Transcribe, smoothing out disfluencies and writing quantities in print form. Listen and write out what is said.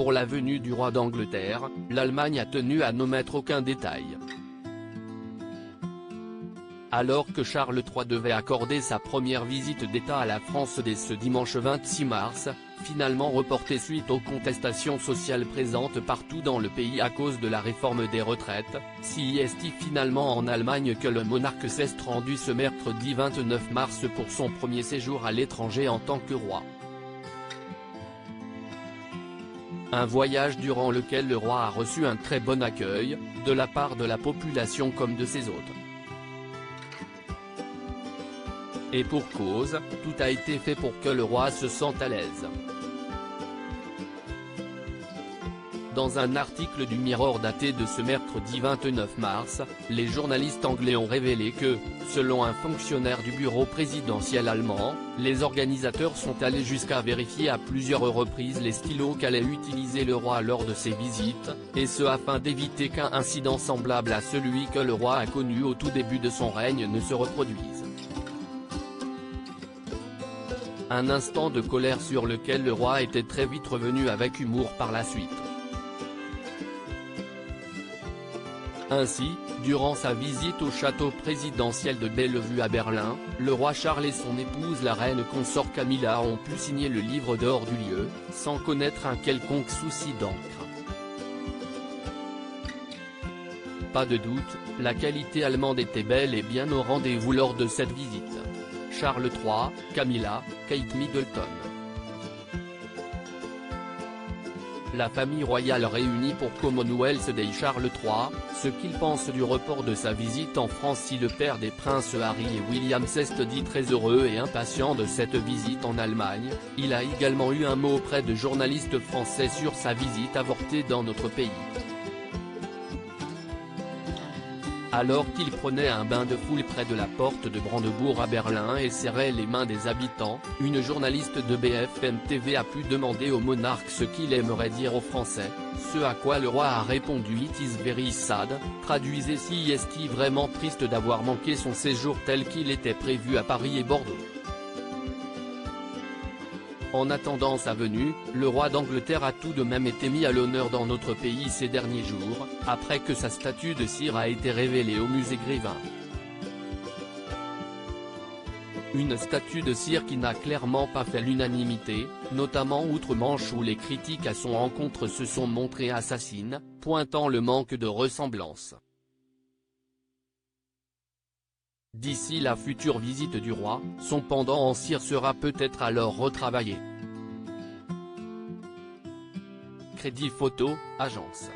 pour la venue du roi d'Angleterre, l'Allemagne a tenu à n'omettre aucun détail. Alors que Charles III devait accorder sa première visite d'État à la France dès ce dimanche 26 mars, finalement reportée suite aux contestations sociales présentes partout dans le pays à cause de la réforme des retraites, c'est finalement en Allemagne que le monarque s'est rendu ce mercredi 29 mars pour son premier séjour à l'étranger en tant que roi. Un voyage durant lequel le roi a reçu un très bon accueil, de la part de la population comme de ses hôtes. Et pour cause, tout a été fait pour que le roi se sente à l'aise. Dans un article du Mirror daté de ce mercredi 29 mars, les journalistes anglais ont révélé que, selon un fonctionnaire du bureau présidentiel allemand, les organisateurs sont allés jusqu'à vérifier à plusieurs reprises les stylos qu'allait utiliser le roi lors de ses visites, et ce afin d'éviter qu'un incident semblable à celui que le roi a connu au tout début de son règne ne se reproduise. Un instant de colère sur lequel le roi était très vite revenu avec humour par la suite. Ainsi, durant sa visite au château présidentiel de Bellevue à Berlin, le roi Charles et son épouse la reine consort Camilla ont pu signer le livre d'or du lieu, sans connaître un quelconque souci d'encre. Pas de doute, la qualité allemande était bel et bien au rendez-vous lors de cette visite. Charles III, Camilla, Kate Middleton. La famille royale réunie pour Commonwealth Day. Charles III, ce qu'il pense du report de sa visite en France. Si le père des princes Harry et William s'est dit très heureux et impatient de cette visite en Allemagne, il a également eu un mot auprès de journalistes français sur sa visite avortée dans notre pays. Alors qu'il prenait un bain de foule près de la porte de Brandebourg à Berlin et serrait les mains des habitants, une journaliste de BFM TV a pu demander au monarque ce qu'il aimerait dire aux Français, ce à quoi le roi a répondu: "It is very sad", traduisez c'est vraiment triste d'avoir manqué son séjour tel qu'il était prévu à Paris et Bordeaux. En attendant sa venue, le roi d'Angleterre a tout de même été mis à l'honneur dans notre pays ces derniers jours, après que sa statue de cire a été révélée au musée Grévin. Une statue de cire qui n'a clairement pas fait l'unanimité, notamment outre-Manche où les critiques à son encontre se sont montrées assassines, pointant le manque de ressemblance. D'ici la future visite du roi, son pendant en cire sera peut-être alors retravaillé. Crédit Photo, agence.